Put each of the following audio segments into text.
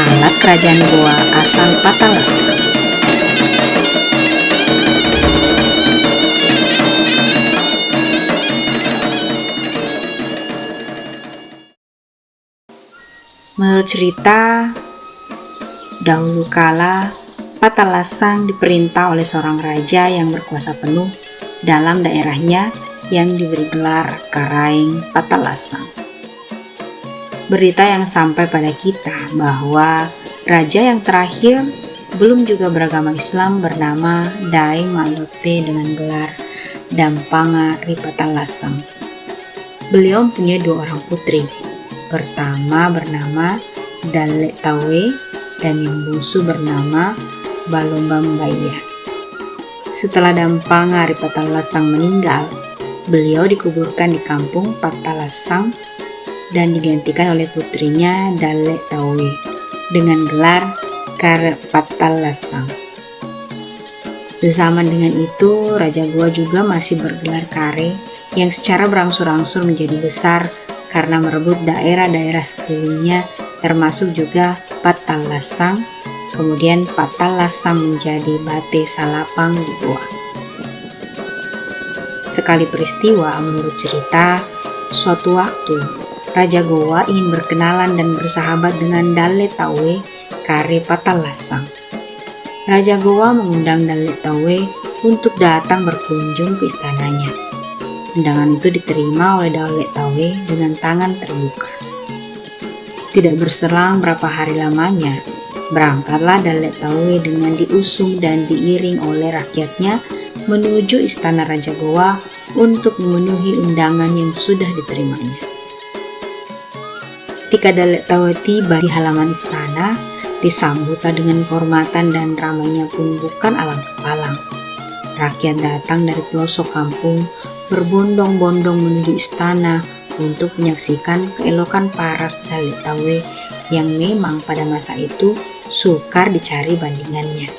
alat kerajaan Goa asal Patalasa. Menurut cerita, dahulu kala Patalasang diperintah oleh seorang raja yang berkuasa penuh dalam daerahnya yang diberi gelar Karaeng Patalasang. Berita yang sampai pada kita bahwa raja yang terakhir belum juga beragama Islam bernama Daeng Malote dengan gelar Dampanga Ripatalasang. Beliau mempunyai 2 orang putri. Pertama bernama Dalek Tawe dan yang bungsu bernama Balombambaya. Setelah Dampanga Ripatalasang meninggal, beliau dikuburkan di kampung Patalasang dan digantikan oleh putrinya Dalek Tawe dengan gelar Kare Patalasang. Bersama dengan itu, Raja Goa juga masih bergelar Kare yang secara berangsur-angsur menjadi besar karena merebut daerah-daerah sekelilingnya termasuk juga Patalasang. Kemudian Patalasang menjadi Bate Salapang di Goa. Sekali peristiwa, menurut cerita, suatu waktu Raja Goa ingin berkenalan dan bersahabat dengan Dalek Tawe Kare Patalasang. Raja Goa mengundang Dalek Tawe untuk datang berkunjung ke istananya. Undangan itu diterima oleh Dalek Tawe dengan tangan terbuka. Tidak berselang berapa hari lamanya, berangkatlah Dalek Tawe dengan diusung dan diiring oleh rakyatnya menuju istana Raja Goa untuk memenuhi undangan yang sudah diterimanya. Ketika Dalek Tawe tiba di halaman istana, disambutlah dengan kehormatan dan ramainya pun bukan alang-alang. Rakyat datang dari pelosok kampung berbondong-bondong menuju istana untuk menyaksikan keelokan paras Dalek Tawe yang memang pada masa itu sukar dicari bandingannya.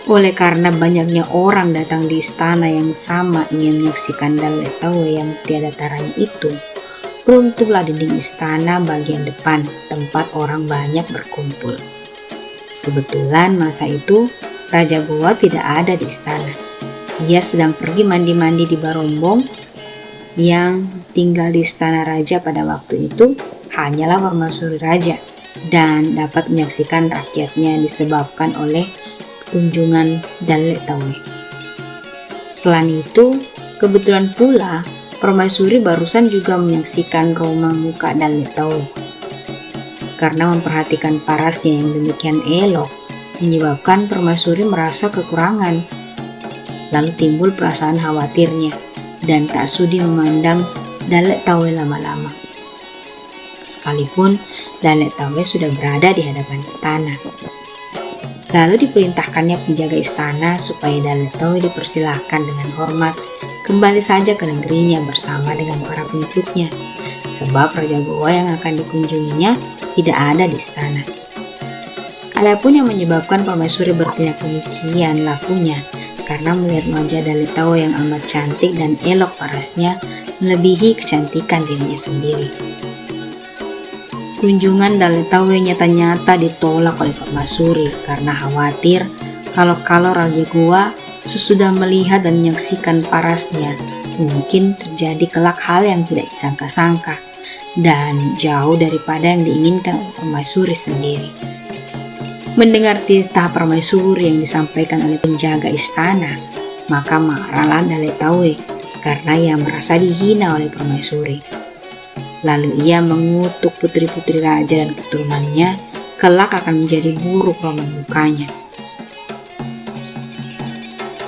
Oleh karena banyaknya orang datang di istana yang sama ingin menyaksikan Dalek Tawe yang tiada taranya itu, runtuhlah dinding istana bagian depan tempat orang banyak berkumpul. Kebetulan masa itu Raja Goa tidak ada di istana. Ia sedang pergi mandi-mandi di Barombong. Yang tinggal di istana raja pada waktu itu hanyalah permaisuri raja dan dapat menyaksikan rakyatnya disebabkan oleh kunjungan Dalek Tawe. Selain itu, kebetulan pula permaisuri barusan juga menyaksikan roma muka Dalek Tawe. Karena memperhatikan parasnya yang demikian elok, menyebabkan permaisuri merasa kekurangan. Lalu timbul perasaan khawatirnya dan tak sudi memandang Dalek Tawe lama-lama. Sekalipun Dalek Tawe sudah berada di hadapan istana. Lalu diperintahkannya penjaga istana supaya Dalek Tawe dipersilahkan dengan hormat kembali saja ke negerinya bersama dengan para pengikutnya, sebab Raja Goa yang akan dikunjunginya tidak ada di istana. Adapun yang menyebabkan permaisuri bertindak demikian lakunya karena melihat wajah Dalek Tawe yang amat cantik dan elok parasnya melebihi kecantikan dirinya sendiri. Kunjungan Dalek Tawe nyata-nyata ditolak oleh permaisuri karena khawatir kalau Raja Goa sesudah melihat dan menyaksikan parasnya mungkin terjadi kelak hal yang tidak disangka-sangka dan jauh daripada yang diinginkan oleh permaisuri sendiri. Mendengar titah permaisuri yang disampaikan oleh penjaga istana, maka marahlah Dalek Tawe karena ia merasa dihina oleh permaisuri. Lalu ia mengutuk putri-putri raja dan keturunannya kelak akan menjadi buruk roma mukanya.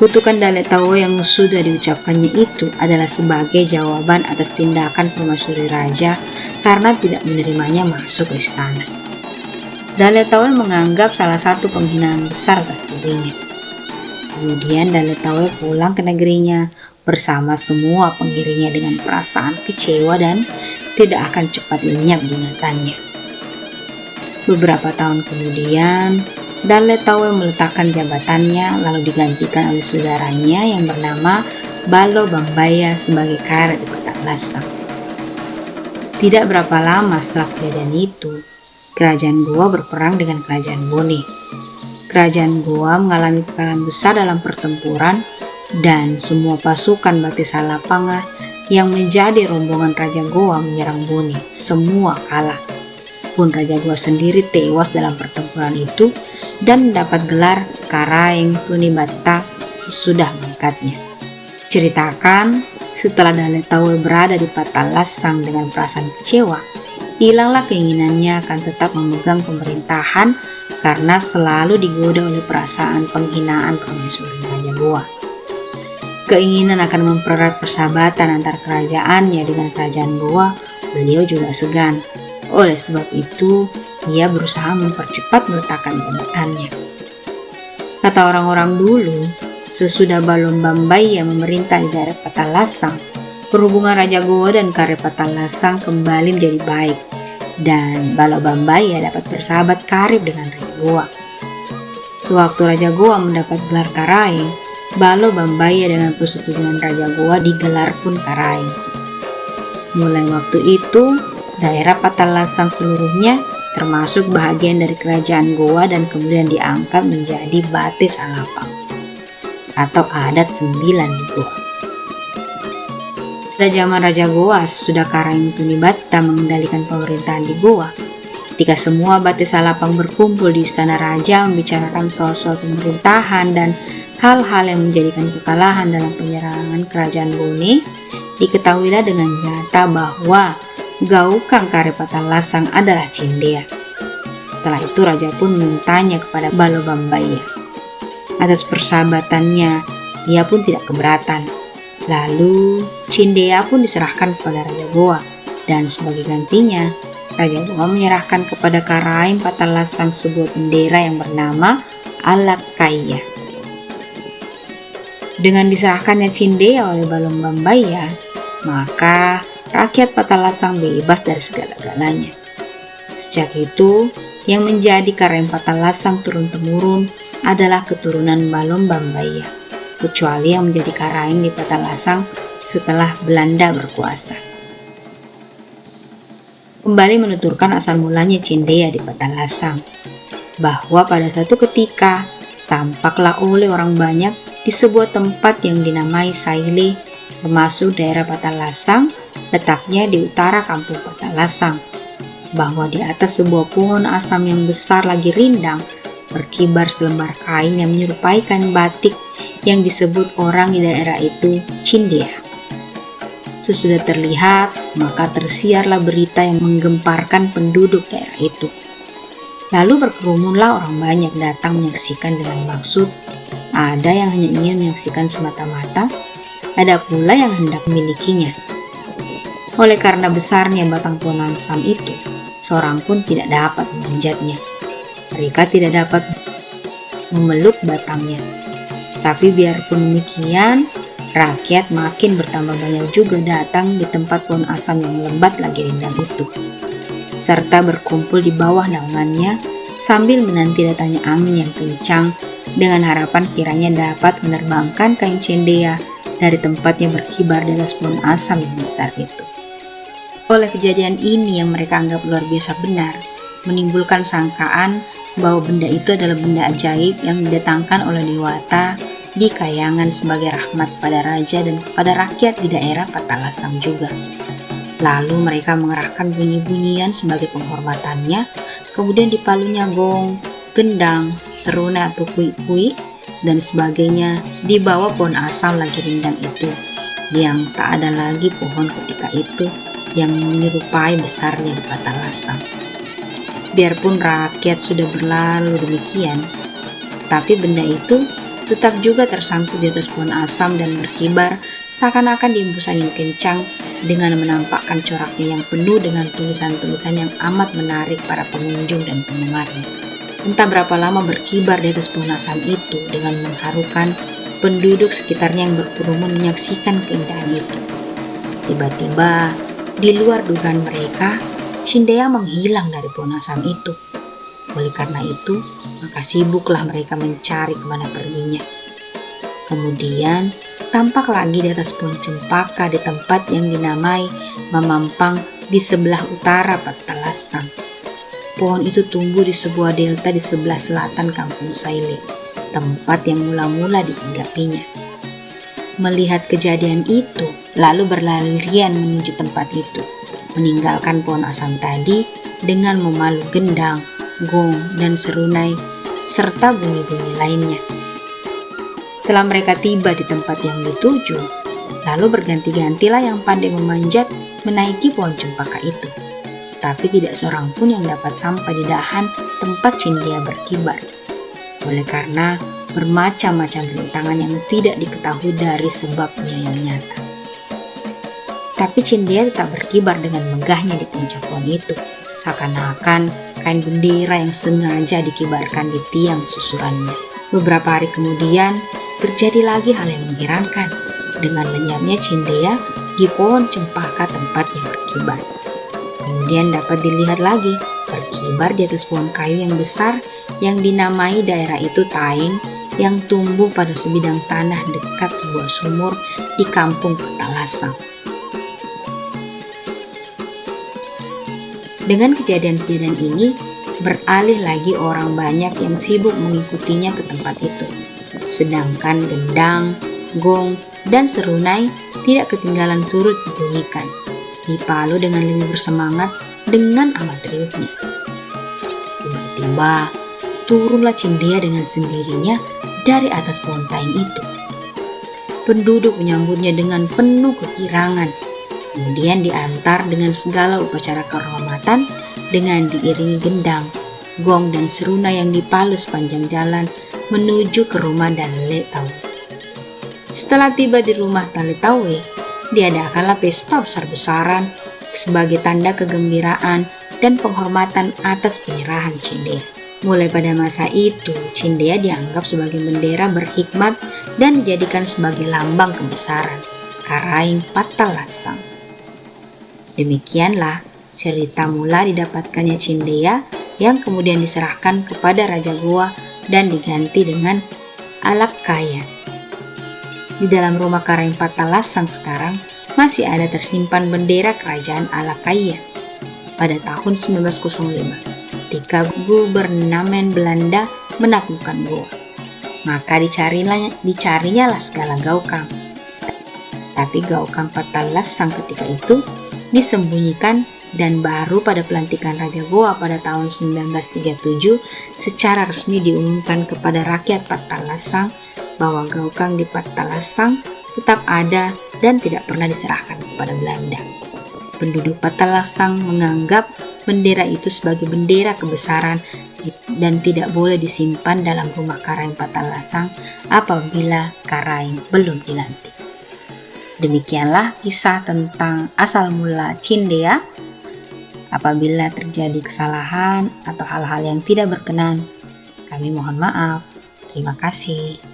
Kutukan Dalek Tawe yang sudah diucapkannya itu adalah sebagai jawaban atas tindakan permaisuri raja karena tidak menerimanya masuk ke istana. Dalek Tawe menganggap salah satu penghinaan besar atas dirinya. Kemudian Dalek Tawe pulang ke negerinya bersama semua pengiringnya dengan perasaan kecewa dan tidak akan cepat lenyap ingatannya. Beberapa tahun kemudian, Dalek Tawe meletakkan jabatannya lalu digantikan oleh saudaranya yang bernama Balombambaya sebagai Kare di Patalasang. Tidak berapa lama setelah kejadian itu, Kerajaan Goa berperang dengan Kerajaan Bone. Kerajaan Goa mengalami kekalahan besar dalam pertempuran dan semua pasukan Bati Salapanga yang menjadi rombongan Raja Goa menyerang Bone. Semua kalah. Pun Raja Goa sendiri tewas dalam pertempuran itu dan mendapat gelar Karaeng Tunibatta sesudah mangkatnya. Ceritakan, setelah Dale Taue berada di Patalasang dengan perasaan kecewa, hilanglah keinginannya akan tetap memegang pemerintahan karena selalu digoda oleh perasaan penghinaan permaisuri Raja Goa. Keinginan akan mempererat persahabatan antar kerajaannya dengan kerajaan Goa, beliau juga segan. Oleh sebab itu, ia berusaha mempercepat meletakkan jabatannya. Kata orang-orang dulu, sesudah Balom Bambaya memerintah di daerah Patalasang, perhubungan Raja Goa dan Kare Patalasang kembali menjadi baik, dan Balo Bambaya dapat bersahabat karib dengan Raja Goa. Sewaktu Raja Goa mendapat gelar Karaeng, Balo Bambaya dengan persetujuan Raja Goa digelar pun Karaeng. Mulai waktu itu, daerah Patalasang seluruhnya termasuk bahagian dari kerajaan Goa dan kemudian diangkat menjadi Bati Salapang atau adat 9 di Goa. Pada zaman Raja Goa, sesudah Karaeng Tunibatta mengendalikan pemerintahan di Goa, ketika semua Bati Salapang berkumpul di istana raja membicarakan soal-soal pemerintahan dan hal-hal yang menjadikan kekalahan dalam penyerangan kerajaan Bone, diketahuilah dengan nyata bahwa Gaukang Kare Patalasang adalah Cindea. Setelah itu Raja pun memintanya kepada Balo Bambaya. Atas persahabatannya, ia pun tidak keberatan. Lalu Cindea pun diserahkan kepada Raja Goa, dan sebagai gantinya Raja Goa menyerahkan kepada Karaeng Patalasang sebuah bendera yang bernama Alakaya. Dengan diserahkannya Cindea oleh Balom Bambaya, maka rakyat Patalasang bebas dari segala-galanya. Sejak itu, yang menjadi Karaeng Patalasang turun-temurun adalah keturunan Balom Bambaya, kecuali yang menjadi Karaeng di Patalasang setelah Belanda berkuasa. Kembali menuturkan asal mulanya Cindea di Patalasang, bahwa pada suatu ketika tampaklah oleh orang banyak di sebuah tempat yang dinamai Saile, termasuk daerah Patalasang, letaknya di utara kampung Patalasang, bahwa di atas sebuah pohon asam yang besar lagi rindang berkibar selembar kain yang menyerupai kain batik yang disebut orang di daerah itu Cindea. Sesudah terlihat, maka tersiarlah berita yang menggemparkan penduduk daerah itu. Lalu berkerumunlah orang banyak datang menyaksikan dengan maksud, ada yang hanya ingin menyaksikan semata-mata, ada pula yang hendak memilikinya. Oleh karena besarnya batang pohon asam itu, seorang pun tidak dapat memanjatnya. Mereka tidak dapat memeluk batangnya. Tapi biarpun demikian, rakyat makin bertambah banyak juga datang di tempat pohon asam yang lebat lagi rindang itu, serta berkumpul di bawah naungannya sambil menanti datangnya angin yang kencang dengan harapan kiranya dapat menerbangkan kain Cindea dari tempatnya berkibar di atas pohon asam yang besar itu. Oleh kejadian ini yang mereka anggap luar biasa benar, menimbulkan sangkaan bahwa benda itu adalah benda ajaib yang didatangkan oleh Dewata di Kayangan sebagai rahmat pada raja dan kepada rakyat di daerah Patalasang juga. Lalu mereka mengerahkan bunyi-bunyian sebagai penghormatannya, kemudian dipalunya gong, gendang, seruna atau kui-kui, dan sebagainya di bawah pohon asam lagi rindang itu, yang tak ada lagi pohon ketika itu yang menyerupai besarnya di Patalasang. Biarpun rakyat sudah berlalu demikian, tapi benda itu tetap juga tersangkut di atas pohon asam dan berkibar seakan-akan dihembus angin kencang dengan menampakkan coraknya yang penuh dengan tulisan-tulisan yang amat menarik para pengunjung dan penggemarnya. Entah berapa lama berkibar di atas pohon asam itu dengan mengharukan penduduk sekitarnya yang berkerumun menyaksikan keindahan itu. Tiba-tiba, di luar dugaan mereka, Cindea menghilang dari pohon asam itu. Oleh karena itu, maka sibuklah mereka mencari kemana perginya. Kemudian, tampak lagi di atas pohon cempaka di tempat yang dinamai Mamampang di sebelah utara Patalasang. Pohon itu tumbuh di sebuah delta di sebelah selatan kampung Saile, tempat yang mula-mula dihinggapinya. Melihat kejadian itu, lalu berlarian menuju tempat itu, meninggalkan pohon asam tadi dengan memalu gendang, gong, dan serunai, serta bunyi-bunyi lainnya. Setelah mereka tiba di tempat yang dituju, lalu berganti-gantilah yang pandai memanjat menaiki pohon cempaka itu. Tapi tidak seorang pun yang dapat sampai di dahan tempat Cindea berkibar. Oleh karena bermacam-macam rintangan yang tidak diketahui dari sebabnya yang nyata. Tapi Cindea tetap berkibar dengan megahnya di puncak pohon itu, seakan-akan kain bendera yang sengaja dikibarkan di tiang susurannya. Beberapa hari kemudian, terjadi lagi hal yang mengherankan dengan lenyapnya Cindea di pohon cempaka tempatnya berkibar. Kemudian dapat dilihat lagi berkibar di atas pohon kayu yang besar yang dinamai daerah itu Taing, yang tumbuh pada sebidang tanah dekat sebuah sumur di kampung Patalasang. Dengan kejadian-kejadian ini, beralih lagi orang banyak yang sibuk mengikutinya ke tempat itu. Sedangkan gendang, gong, dan serunai tidak ketinggalan turut dibunyikan. Dipalu dengan lebih bersemangat dengan amat riuhnya. Tiba-tiba turunlah Cindea dengan sendirinya dari atas pohon taing itu. Penduduk menyambutnya dengan penuh kegirangan. Kemudian diantar dengan segala upacara kehormatan dengan diiringi gendang, gong, dan serunai yang dipalu sepanjang jalan menuju ke rumah Danle Tawe. Setelah tiba di rumah Danle Tawe, diadakanlah pesta besar-besaran sebagai tanda kegembiraan dan penghormatan atas penyerahan Cindea. Mulai pada masa itu, Cindea dianggap sebagai bendera berhikmat dan dijadikan sebagai lambang kebesaran Karaeng Patalasang. Demikianlah cerita mula didapatkannya Cindea yang kemudian diserahkan kepada Raja Goa dan diganti dengan Alakkaya. Di dalam rumah Karaeng Patalasang sekarang masih ada tersimpan bendera kerajaan Alakkaya pada tahun 1905 ketika Gubernamen Belanda menaklukkan Goa. Maka dicarinyalah segala gaukang. Tapi gaukang Patalasang ketika itu disembunyikan dan baru pada pelantikan Raja Goa pada tahun 1937 secara resmi diumumkan kepada rakyat Patalasang bahwa gaukang di Patalasang tetap ada dan tidak pernah diserahkan kepada Belanda. Penduduk Patalasang menganggap bendera itu sebagai bendera kebesaran dan tidak boleh disimpan dalam rumah Karaeng Patalasang apabila Karaeng belum dilantik. Demikianlah kisah tentang asal mula Cindea. Apabila terjadi kesalahan atau hal-hal yang tidak berkenan, kami mohon maaf. Terima kasih.